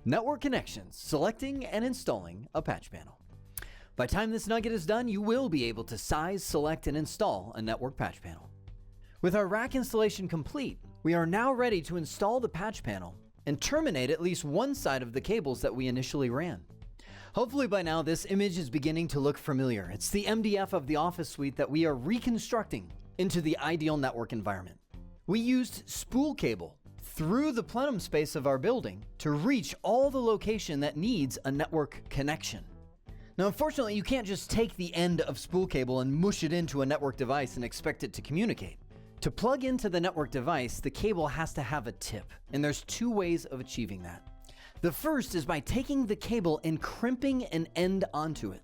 Network connections, selecting and installing a patch panel. By the time this nugget is done, you will be able to size, select, and install a network patch panel. With our rack installation complete, we are now ready to install the patch panel and terminate at least one side of the cables that we initially ran. Hopefully by now this image is beginning to look familiar. It's the MDF of the office suite that we are reconstructing into the ideal network environment. We used spool cable through the plenum space of our building to reach all the location that needs a network connection. Now, unfortunately, you can't just take the end of spool cable and mush it into a network device and expect it to communicate. To plug into the network device, the cable has to have a tip, and there's two ways of achieving that. The first is by taking the cable and crimping an end onto it.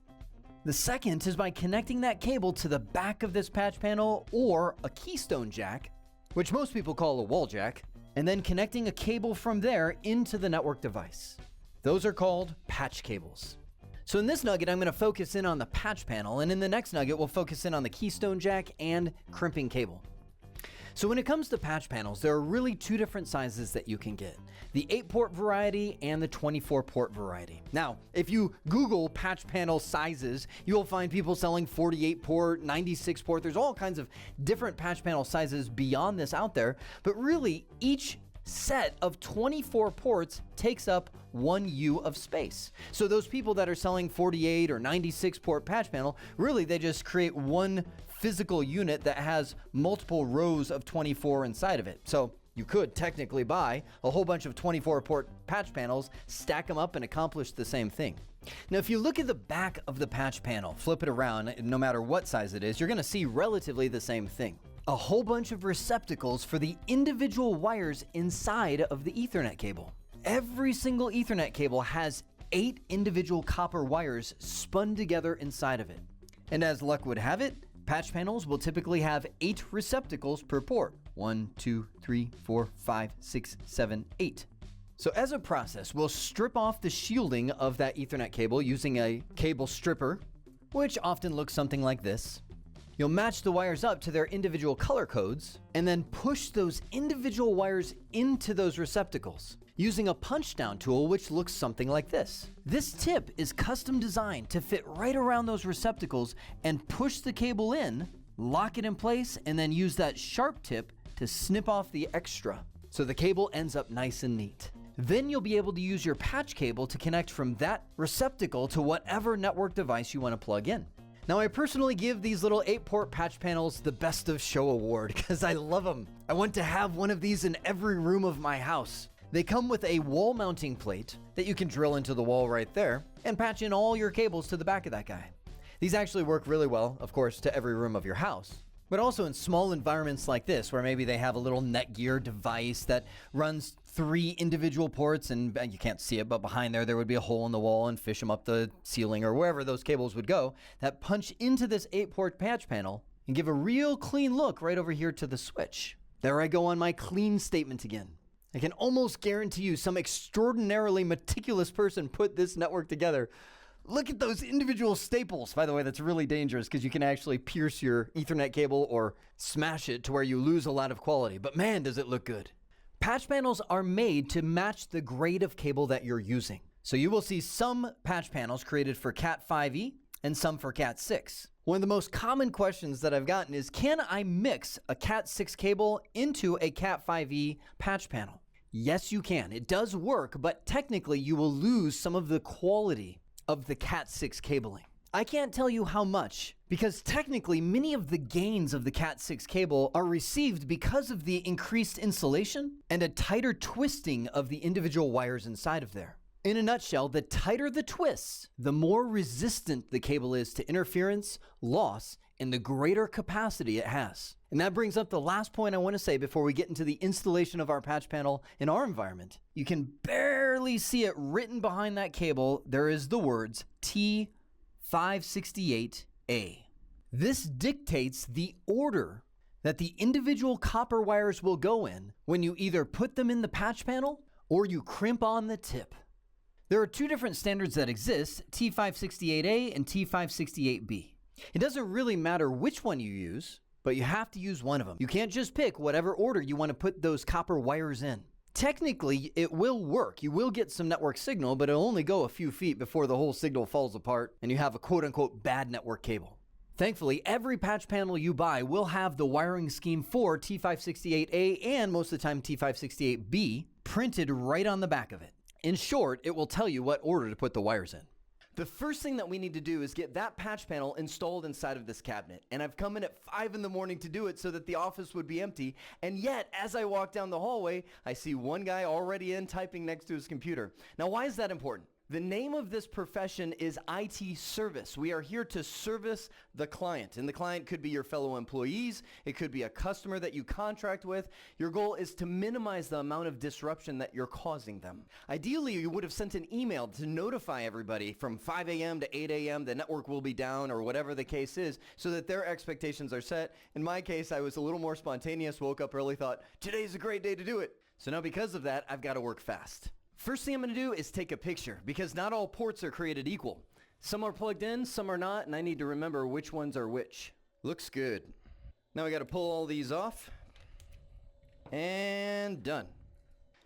The second is by connecting that cable to the back of this patch panel or a keystone jack, which most people call a wall jack, and then connecting a cable from there into the network device. Those are called patch cables. So in this nugget, I'm going to focus in on the patch panel, and in the next nugget, we'll focus in on the keystone jack and crimping cable. So when it comes to patch panels, there are really two different sizes that you can get. The 8-port variety and the 24-port variety. Now, if you Google patch panel sizes, you will find people selling 48-port, 96-port. There's all kinds of different patch panel sizes beyond this out there, but really each set of 24 ports takes up 1 U of space. So those people that are selling 48 or 96 port patch panel, really they just create one physical unit that has multiple rows of 24 inside of it. So you could technically buy a whole bunch of 24 port patch panels, stack them up and accomplish the same thing. Now, if you look at the back of the patch panel, flip it around, no matter what size it is, you're going to see relatively the same thing. A whole bunch of receptacles for the individual wires inside of the Ethernet cable. Every single Ethernet cable has 8 individual copper wires spun together inside of it. And as luck would have it, patch panels will typically have 8 receptacles per port. 1, 2, 3, 4, 5, 6, 7, 8. So as a process, we'll strip off the shielding of that Ethernet cable using a cable stripper, which often looks something like this. You'll match the wires up to their individual color codes and then push those individual wires into those receptacles using a punch down tool, which looks something like this. This tip is custom designed to fit right around those receptacles and push the cable in, lock it in place, and then use that sharp tip to snip off the extra so the cable ends up nice and neat. Then you'll be able to use your patch cable to connect from that receptacle to whatever network device you want to plug in. Now, I personally give these little 8-port patch panels the Best of Show award because I love them. I want to have one of these in every room of my house. They come with a wall mounting plate that you can drill into the wall right there and patch in all your cables to the back of that guy. These actually work really well, of course, to every room of your house, but also in small environments like this where maybe they have a little Netgear device that runs 3 individual ports and you can't see it, but behind there would be a hole in the wall and fish them up the ceiling or wherever those cables would go that punch into this 8-port patch panel and give a real clean look right over here to the switch. There I go on my clean statement again. I can almost guarantee you some extraordinarily meticulous person put this network together. Look at those individual staples. By the way, that's really dangerous because you can actually pierce your Ethernet cable or smash it to where you lose a lot of quality. But man, does it look good. Patch panels are made to match the grade of cable that you're using. So you will see some patch panels created for Cat 5e and some for Cat 6. One of the most common questions that I've gotten is, can I mix a Cat 6 cable into a Cat 5e patch panel? Yes, you can. It does work, but technically you will lose some of the quality of the Cat 6 cabling. I can't tell you how much, because technically many of the gains of the Cat 6 cable are received because of the increased insulation and a tighter twisting of the individual wires inside of there. In a nutshell, the tighter the twists, the more resistant the cable is to interference, loss, and the greater capacity it has. And that brings up the last point I want to say before we get into the installation of our patch panel in our environment. You can barely see it written behind that cable. There is the words T568A. This dictates the order that the individual copper wires will go in when you either put them in the patch panel or you crimp on the tip. There are 2 different standards that exist, T568A and T568B. It doesn't really matter which one you use, but you have to use one of them. You can't just pick whatever order you want to put those copper wires in. Technically, it will work. You will get some network signal, but it'll only go a few feet before the whole signal falls apart and you have a quote-unquote bad network cable. Thankfully, every patch panel you buy will have the wiring scheme for T568A and most of the time T568B printed right on the back of it. In short, it will tell you what order to put the wires in. The first thing that we need to do is get that patch panel installed inside of this cabinet. And I've come in at 5 in the morning to do it so that the office would be empty. And yet, as I walk down the hallway, I see one guy already in typing next to his computer. Now, why is that important? The name of this profession is IT service. We are here to service the client. And the client could be your fellow employees. It could be a customer that you contract with. Your goal is to minimize the amount of disruption that you're causing them. Ideally, you would have sent an email to notify everybody from 5 a.m. to 8 a.m. the network will be down or whatever the case is so that their expectations are set. In my case, I was a little more spontaneous, woke up early, thought, today's a great day to do it. So now because of that, I've got to work fast. First thing I'm going to do is take a picture because not all ports are created equal. Some are plugged in, some are not, and I need to remember which ones are which. Looks good. Now we got to pull all these off. And done.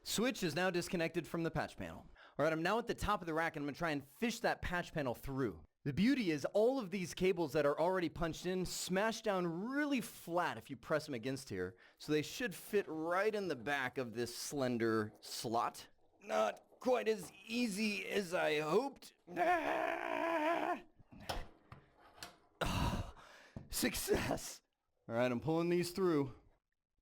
Switch is now disconnected from the patch panel. All right, I'm now at the top of the rack and I'm going to try and fish that patch panel through. The beauty is all of these cables that are already punched in smash down really flat if you press them against here. So they should fit right in the back of this slender slot. Not quite as easy as I hoped. Success. All right, I'm pulling these through.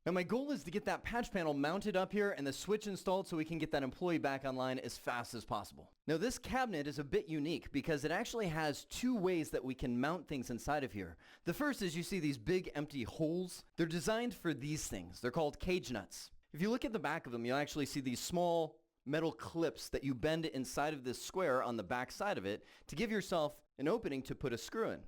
Now my goal is to get that patch panel mounted up here and the switch installed so we can get that employee back online as fast as possible. Now this cabinet is a bit unique because it actually has 2 ways that we can mount things inside of here. The first is you see these big empty holes. They're designed for these things. They're called cage nuts. If you look at the back of them, you'll actually see these small metal clips that you bend inside of this square on the back side of it to give yourself an opening to put a screw in.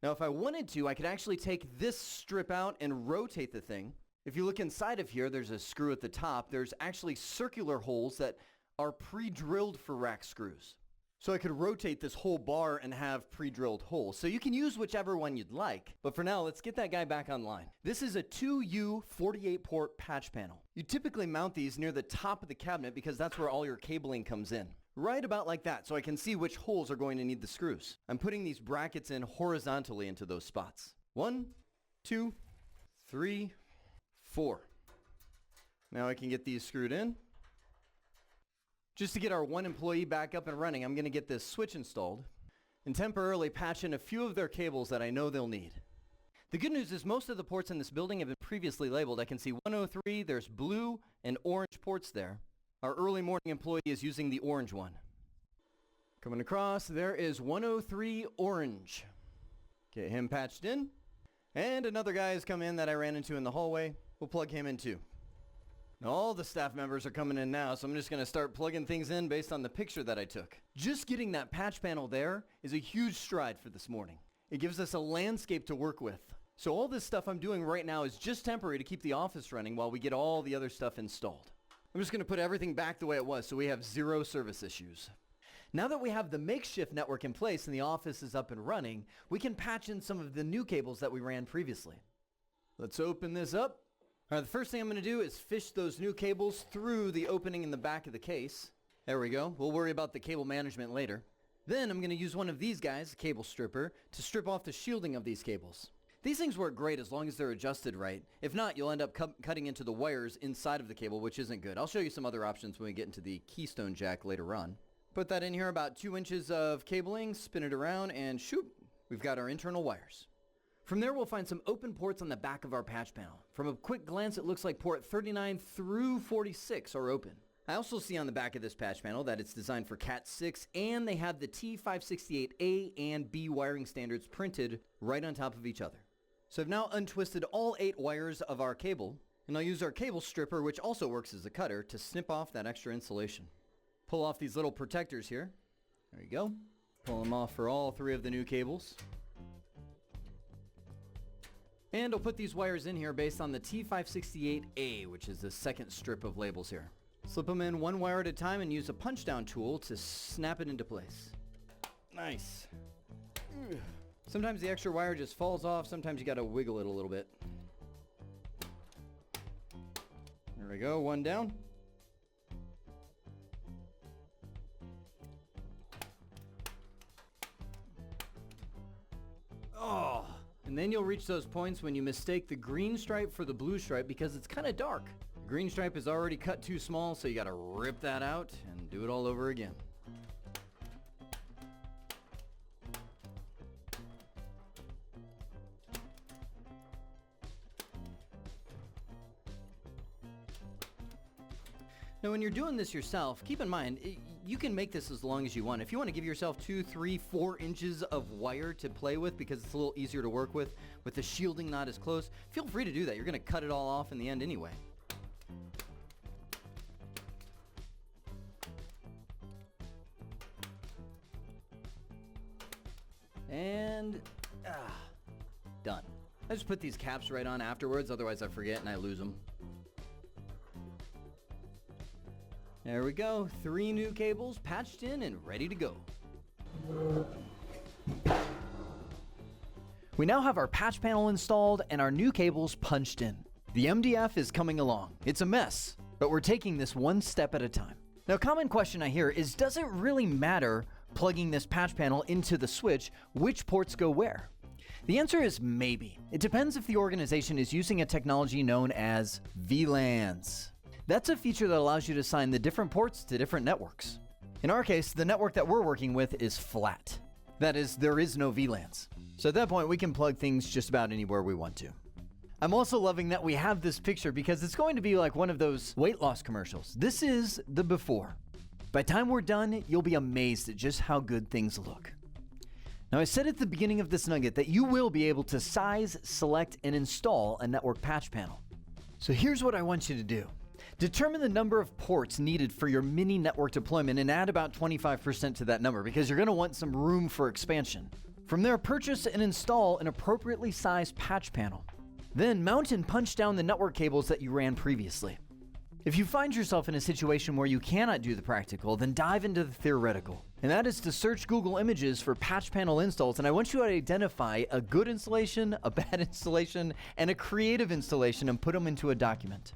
Now if I wanted to, I could actually take this strip out and rotate the thing. If you look inside of here, there's a screw at the top. There's actually circular holes that are pre-drilled for rack screws. So I could rotate this whole bar and have pre-drilled holes. So you can use whichever one you'd like. But for now, let's get that guy back online. This is a 2U 48-port patch panel. You typically mount these near the top of the cabinet because that's where all your cabling comes in. Right about like that, so I can see which holes are going to need the screws. I'm putting these brackets in horizontally into those spots. 1, 2, 3, 4. Now I can get these screwed in. Just to get our one employee back up and running, I'm going to get this switch installed and temporarily patch in a few of their cables that I know they'll need. The good news is most of the ports in this building have been previously labeled. I can see 103, there's blue and orange ports there. Our early morning employee is using the orange one. Coming across, there is 103 orange. Get him patched in. And another guy has come in that I ran into in the hallway. We'll plug him in too. Now all the staff members are coming in now, so I'm just going to start plugging things in based on the picture that I took. Just getting that patch panel there is a huge stride for this morning. It gives us a landscape to work with. So all this stuff I'm doing right now is just temporary to keep the office running while we get all the other stuff installed. I'm just going to put everything back the way it was so we have 0 service issues. Now that we have the makeshift network in place and the office is up and running, we can patch in some of the new cables that we ran previously. Let's open this up. All right, the first thing I'm going to do is fish those new cables through the opening in the back of the case. There we go. We'll worry about the cable management later. Then I'm going to use one of these guys, a cable stripper, to strip off the shielding of these cables. These things work great as long as they're adjusted right. If not, you'll end up cutting into the wires inside of the cable, which isn't good. I'll show you some other options when we get into the keystone jack later on. Put that in here, about 2 inches of cabling, spin it around, and shoot, we've got our internal wires. From there, we'll find some open ports on the back of our patch panel. From a quick glance, it looks like port 39 through 46 are open. I also see on the back of this patch panel that it's designed for Cat 6, and they have the T568A and B wiring standards printed right on top of each other. So I've now untwisted all 8 wires of our cable, and I'll use our cable stripper, which also works as a cutter, to snip off that extra insulation. Pull off these little protectors here. There you go. Pull them off for all 3 of the new cables. And I'll put these wires in here based on the T568A, which is the second strip of labels here. Slip them in 1 wire at a time and use a punch down tool to snap it into place. Nice. Sometimes the extra wire just falls off. Sometimes you gotta wiggle it a little bit. There we go, 1 down. And then you'll reach those points when you mistake the green stripe for the blue stripe because it's kind of dark. The green stripe is already cut too small, so you got to rip that out and do it all over again. Now, when you're doing this yourself, keep in mind, you can make this as long as you want. If you want to give yourself 2, 3, 4 inches of wire to play with because it's a little easier to work with the shielding not as close, feel free to do that. You're going to cut it all off in the end anyway. And, done. I just put these caps right on afterwards, otherwise I forget and I lose them. There we go, 3 new cables patched in and ready to go. We now have our patch panel installed and our new cables punched in. The MDF is coming along. It's a mess, but we're taking this one step at a time. Now, a common question I hear is, does it really matter plugging this patch panel into the switch which ports go where? The answer is maybe. It depends if the organization is using a technology known as VLANs. That's a feature that allows you to assign the different ports to different networks. In our case, the network that we're working with is flat. That is, there is no VLANs. So at that point, we can plug things just about anywhere we want to. I'm also loving that we have this picture because it's going to be like one of those weight loss commercials. This is the before. By the time we're done, you'll be amazed at just how good things look. Now, I said at the beginning of this nugget that you will be able to size, select, and install a network patch panel. So here's what I want you to do. Determine the number of ports needed for your mini network deployment and add about 25% to that number because you're going to want some room for expansion. From there, purchase and install an appropriately sized patch panel. Then mount and punch down the network cables that you ran previously. If you find yourself in a situation where you cannot do the practical, then dive into the theoretical. And that is to search Google Images for patch panel installs, and I want you to identify a good installation, a bad installation, and a creative installation and put them into a document.